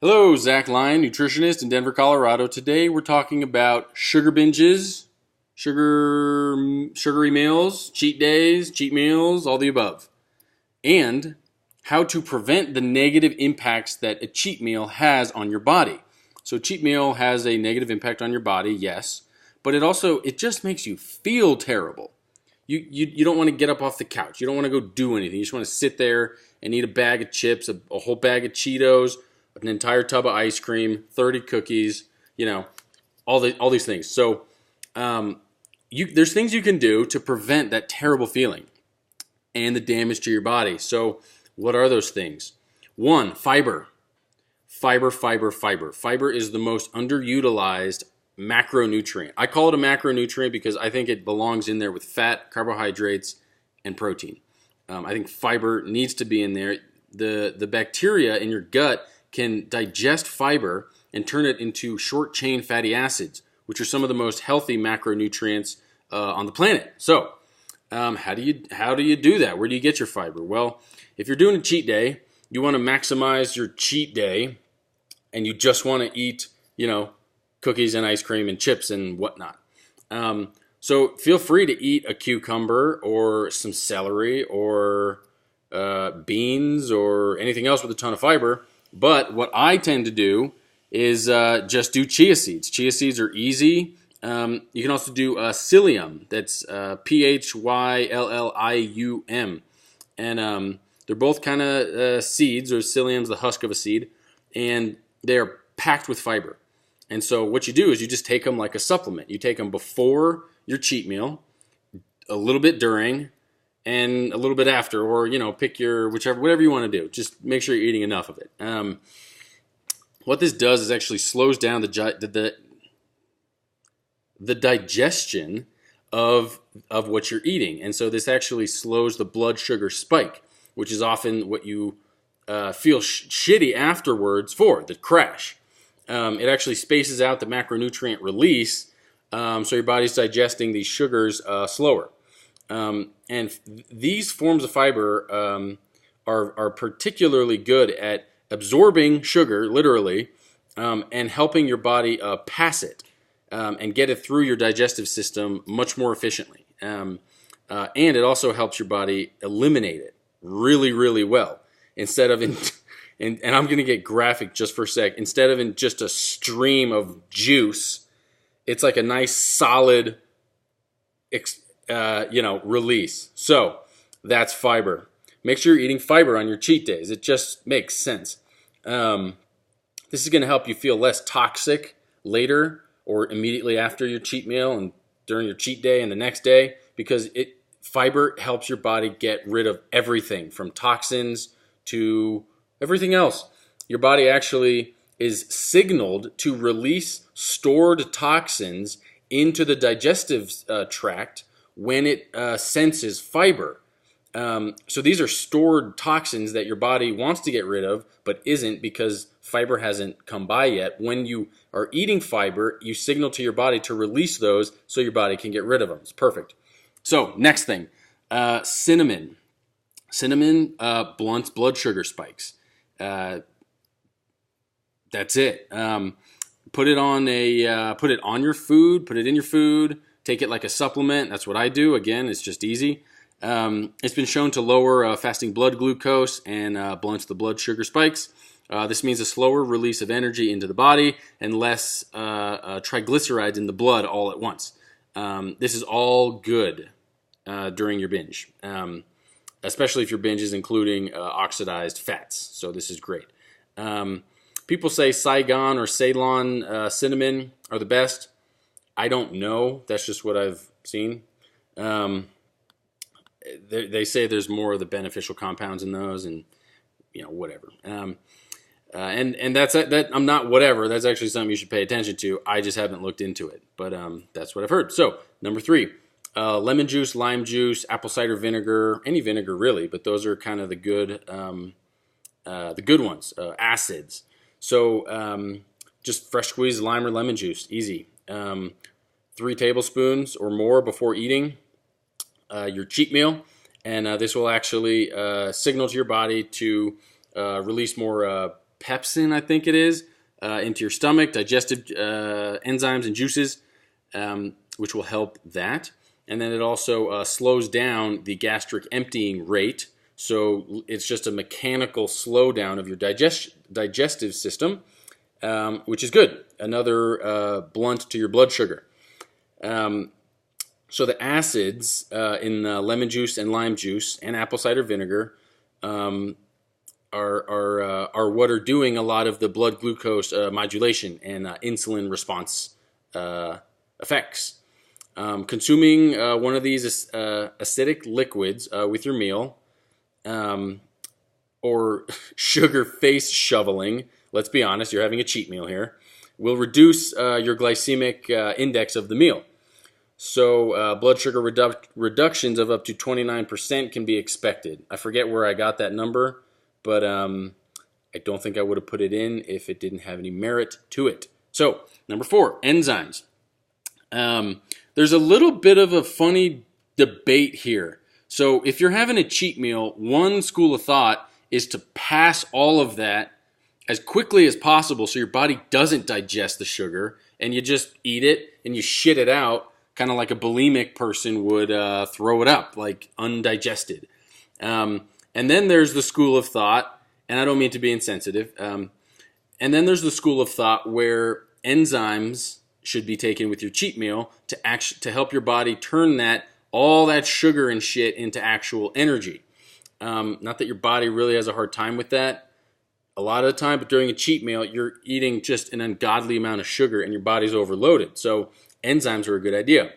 Hello, Zak Lyon, nutritionist in Denver, Colorado. Today we're talking about sugar binges, sugary meals, cheat days, cheat meals, all the above, and how to prevent the negative impacts that a cheat meal has on your body. So a cheat meal has a negative impact on your body, yes, but it just makes you feel terrible. You don't want to get up off the couch. You don't want to go do anything. You just want to sit there and eat a bag of chips, a whole bag of Cheetos, an entire tub of ice cream, 30 cookies, all these things. So there's things you can do to prevent that terrible feeling and the damage to your body. So what are those things? One, fiber. Fiber. Fiber is the most underutilized macronutrient. I call it a macronutrient because I think it belongs in there with fat, carbohydrates, and protein. I think fiber needs to be in there. The bacteria in your gut can digest fiber and turn it into short-chain fatty acids, which are some of the most healthy macronutrients on the planet. So how do you do that? Where do you get your fiber? Well, if you're doing a cheat day, you want to maximize your cheat day, and you just want to eat, cookies and ice cream and chips and whatnot. So feel free to eat a cucumber or some celery or beans or anything else with a ton of fiber. But what I tend to do is just do chia seeds. Chia seeds are easy. You can also do psyllium. That's Phyllium. And they're both kind of seeds, or psyllium's the husk of a seed. And they're packed with fiber. And so what you do is you just take them like a supplement. You take them before your cheat meal, a little bit during, and a little bit after, or pick whatever you want to do. Just make sure you're eating enough of it. What this does is actually slows down the digestion of what you're eating, and so this actually slows the blood sugar spike, which is often what you feel shitty afterwards for, the crash. It actually spaces out the macronutrient release, so your body's digesting these sugars slower. And these forms of fiber are particularly good at absorbing sugar, literally, and helping your body pass it and get it through your digestive system much more efficiently. And it also helps your body eliminate it really, really well. Instead of and I'm going to get graphic just for a sec. Instead of in just a stream of juice, it's like a nice solid, release. So that's fiber. Make sure you're eating fiber on your cheat days. It just makes sense. This is going to help you feel less toxic later or immediately after your cheat meal and during your cheat day and the next day, because fiber helps your body get rid of everything from toxins to everything else. Your body actually is signaled to release stored toxins into the digestive tract when it senses fiber. So these are stored toxins that your body wants to get rid of, but isn't because fiber hasn't come by yet. When you are eating fiber, you signal to your body to release those so your body can get rid of them. It's perfect. So next thing, cinnamon. Cinnamon blunts blood sugar spikes. That's it. Put it on your food. Put it in your food. Take it like a supplement. That's what I do. Again, it's just easy. It's been shown to lower fasting blood glucose and blunts the blood sugar spikes. This means a slower release of energy into the body and less triglycerides in the blood all at once. This is all good during your binge, especially if your binge is including oxidized fats. So this is great. People say Saigon or Ceylon cinnamon are the best. I don't know. That's just what I've seen. They say there's more of the beneficial compounds in those, and whatever. And that I'm not whatever. That's actually something you should pay attention to. I just haven't looked into it, but that's what I've heard. So number 3, lemon juice, lime juice, apple cider vinegar, any vinegar really, but those are kind of the good ones. Acids. So just fresh squeezed lime or lemon juice, easy. 3 tablespoons or more before eating your cheat meal, and this will actually signal to your body to release more pepsin, I think it is, into your stomach, digestive enzymes and juices, which will help that. And then it also slows down the gastric emptying rate. So it's just a mechanical slowdown of your digestive system, which is good. Another blunt to your blood sugar. So the acids in lemon juice and lime juice and apple cider vinegar are what are doing a lot of the blood glucose modulation and insulin response effects. Consuming one of these acidic liquids with your meal, or sugar face shoveling, let's be honest, you're having a cheat meal here, will reduce your glycemic index of the meal. So blood sugar reductions of up to 29% can be expected. I forget where I got that number, but I don't think I would have put it in if it didn't have any merit to it. So, number 4, enzymes. There's a little bit of a funny debate here. So if you're having a cheat meal, one school of thought is to pass all of that as quickly as possible so your body doesn't digest the sugar, and you just eat it and you shit it out, kind of like a bulimic person would throw it up, like undigested. And then there's the school of thought, and I don't mean to be insensitive, and then there's the school of thought where enzymes should be taken with your cheat meal to help your body turn all that sugar and shit into actual energy. Not that your body really has a hard time with that a lot of the time, but during a cheat meal, you're eating just an ungodly amount of sugar and your body's overloaded. So enzymes are a good idea.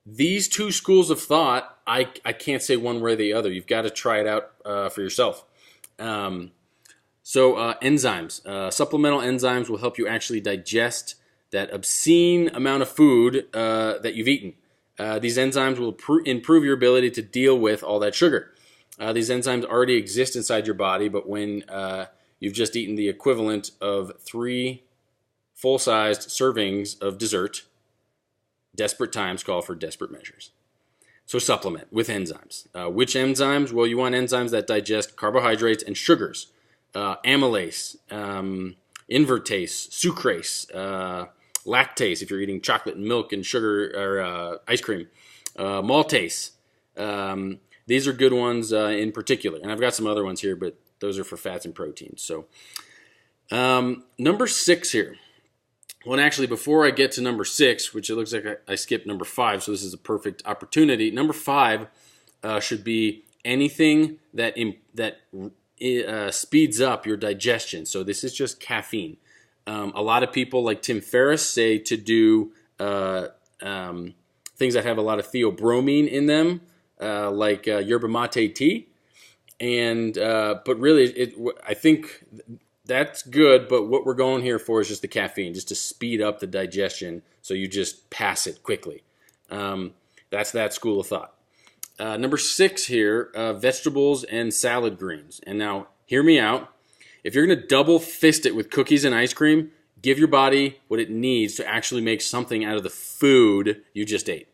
These two schools of thought, I can't say one way or the other. You've got to try it out for yourself. Enzymes, supplemental enzymes will help you actually digest that obscene amount of food that you've eaten. These enzymes will improve your ability to deal with all that sugar. These enzymes already exist inside your body, but when you've just eaten the equivalent of 3 full-sized servings of dessert, desperate times call for desperate measures. So supplement with enzymes. Which enzymes? Well, you want enzymes that digest carbohydrates and sugars. Amylase, invertase, sucrase, lactase if you're eating chocolate and milk and sugar or ice cream, maltase. These are good ones in particular. And I've got some other ones here, but those are for fats and proteins. So number 6 here. Well, and actually, before I get to number 6, which it looks like I skipped number 5, so this is a perfect opportunity. Number 5 should be anything that speeds up your digestion. So this is just caffeine. A lot of people, like Tim Ferriss, say to do things that have a lot of theobromine in them, like yerba mate tea. And but really, I think that's good. But what we're going here for is just the caffeine, just to speed up the digestion, so you just pass it quickly. That's that school of thought. Number 6 here, vegetables and salad greens. And now, hear me out. If you're going to double fist it with cookies and ice cream, give your body what it needs to actually make something out of the food you just ate.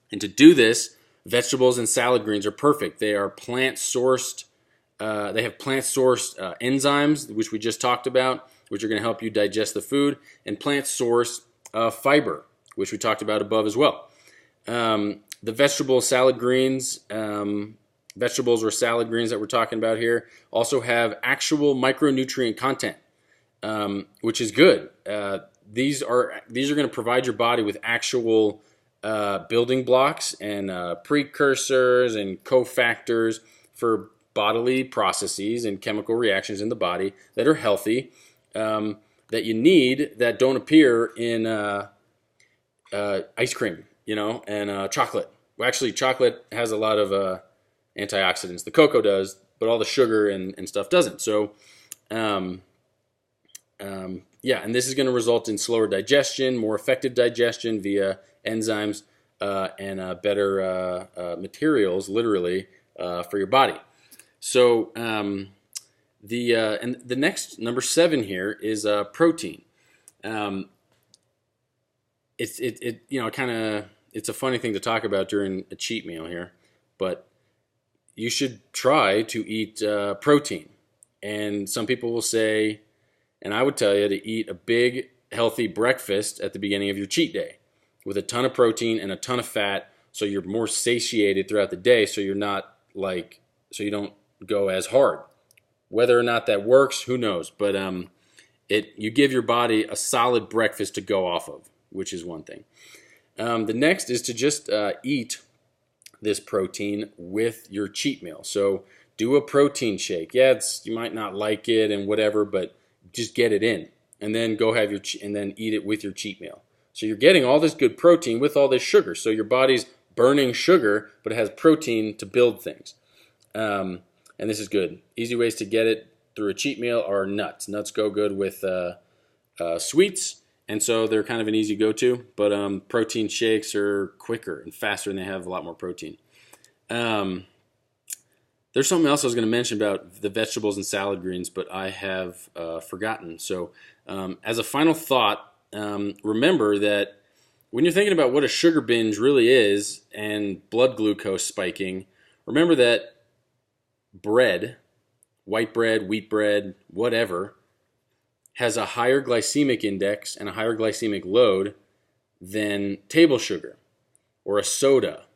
And to do this, vegetables and salad greens are perfect. They are plant-sourced. They have plant-sourced enzymes, which we just talked about, which are going to help you digest the food, and plant-sourced fiber, which we talked about above as well. The vegetable salad greens, vegetables or salad greens that we're talking about here, also have actual micronutrient content, which is good. These are going to provide your body with actual building blocks and precursors and cofactors for bodily processes and chemical reactions in the body that are healthy, that you need, that don't appear in ice cream, and chocolate. Well, actually, chocolate has a lot of antioxidants. The cocoa does, but all the sugar and stuff doesn't. So, and this is going to result in slower digestion, more effective digestion via enzymes and better materials, literally, for your body. So, the next number 7 here is protein. It's a funny thing to talk about during a cheat meal here, but you should try to eat protein. And some people will say, and I would tell you, to eat a big, healthy breakfast at the beginning of your cheat day with a ton of protein and a ton of fat, so you're more satiated throughout the day, so you're not so you don't go as hard. Whether or not that works, who knows? But you give your body a solid breakfast to go off of, which is one thing. The next is to just eat this protein with your cheat meal. So do a protein shake. Yeah, you might not like it and whatever, but just get it in, and then go have and then eat it with your cheat meal. So you're getting all this good protein with all this sugar. So your body's burning sugar, but it has protein to build things. And this is good. Easy ways to get it through a cheat meal are nuts. Nuts go good with sweets, and so they're kind of an easy go-to. But protein shakes are quicker and faster, and they have a lot more protein. There's something else I was going to mention about the vegetables and salad greens, but I have forgotten. So as a final thought, remember that when you're thinking about what a sugar binge really is and blood glucose spiking, remember that bread, white bread, wheat bread, whatever, has a higher glycemic index and a higher glycemic load than table sugar or a soda,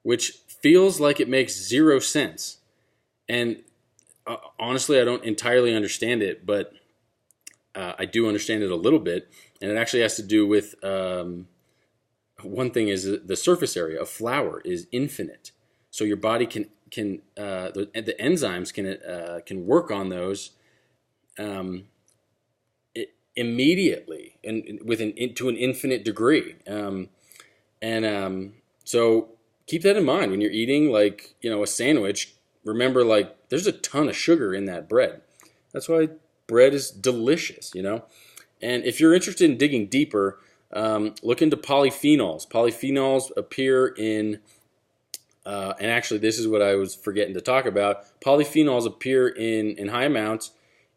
which feels like it makes zero sense. And honestly, I don't entirely understand it, but I do understand it a little bit. And it actually has to do with one thing is the surface area of flour is infinite. So your body can the enzymes can work on those immediately and to an infinite degree. So keep that in mind when you're eating a sandwich. Remember, there's a ton of sugar in that bread. That's why bread is delicious, And if you're interested in digging deeper, look into polyphenols. Polyphenols appear in, and actually this is what I was forgetting to talk about. Polyphenols appear in high amounts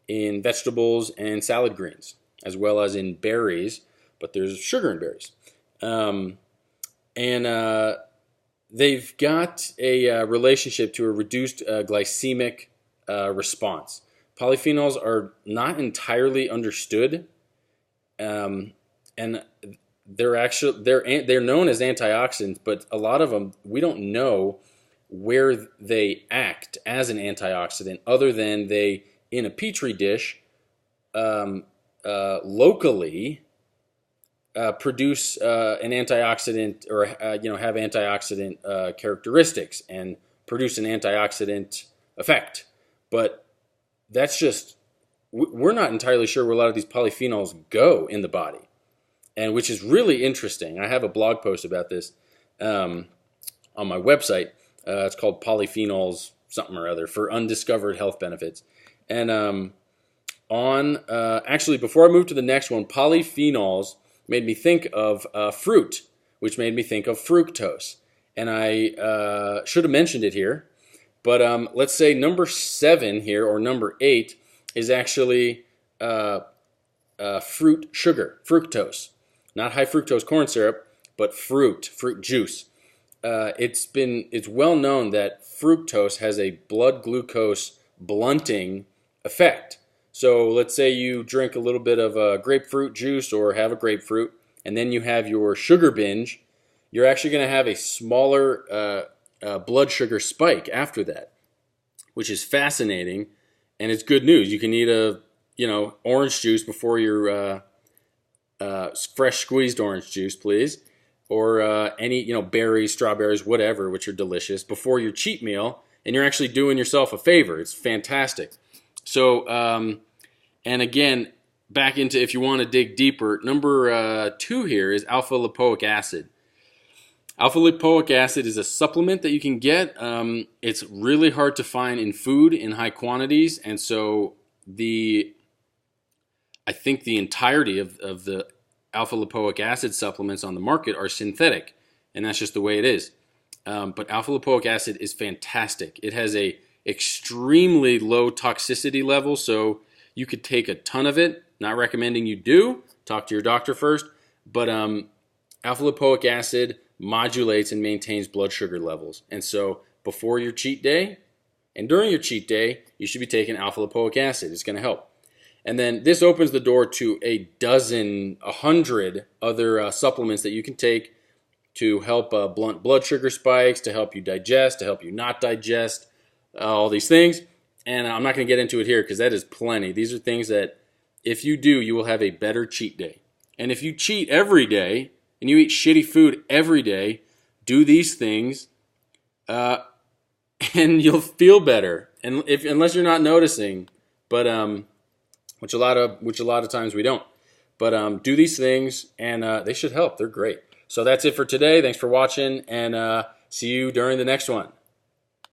in vegetables and salad greens, as well as in berries, but there's sugar in berries. They've got a relationship to a reduced glycemic response. Polyphenols are not entirely understood, and they're known as antioxidants, but a lot of them we don't know where they act as an antioxidant, other than they in a petri dish locally. Produce an antioxidant or have antioxidant characteristics and produce an antioxidant effect. But that's just, we're not entirely sure where a lot of these polyphenols go in the body, and which is really interesting. I have a blog post about this on my website. It's called Polyphenols something or other for undiscovered health benefits. And actually, before I move to the next one, polyphenols made me think of fruit, which made me think of fructose. And I should have mentioned it here, but let's say number 7 here, or number 8, is actually fruit sugar, fructose. Not high fructose corn syrup, but fruit juice. It's well known that fructose has a blood glucose blunting effect. So let's say you drink a little bit of grapefruit juice or have a grapefruit, and then you have your sugar binge. You're actually going to have a smaller blood sugar spike after that, which is fascinating, and it's good news. You can eat orange juice before your fresh squeezed orange juice, please, or any berries, strawberries, whatever, which are delicious, before your cheat meal, and you're actually doing yourself a favor. It's fantastic. So, and again, back into, if you want to dig deeper, number 2 here is alpha lipoic acid. Alpha lipoic acid is a supplement that you can get. It's really hard to find in food in high quantities, and so I think the entirety of the alpha lipoic acid supplements on the market are synthetic, and that's just the way it is. But alpha lipoic acid is fantastic. It has a extremely low toxicity level, so you could take a ton of it. Not recommending you do. Talk to your doctor first. But alpha lipoic acid modulates and maintains blood sugar levels. And so before your cheat day And during your cheat day, you should be taking alpha-lipoic acid. It's going to help. And then this opens the door to a dozen, 100 other supplements that you can take to help blunt blood sugar spikes, to help you digest, to help you not digest, all these things. And I'm not going to get into it here because that is plenty. These are things that if you do, you will have a better cheat day. And if you cheat every day and you eat shitty food every day, do these things, and you'll feel better. And unless you're not noticing, but which a lot of times we don't. But do these things, and they should help. They're great. So that's it for today. Thanks for watching, and see you during the next one.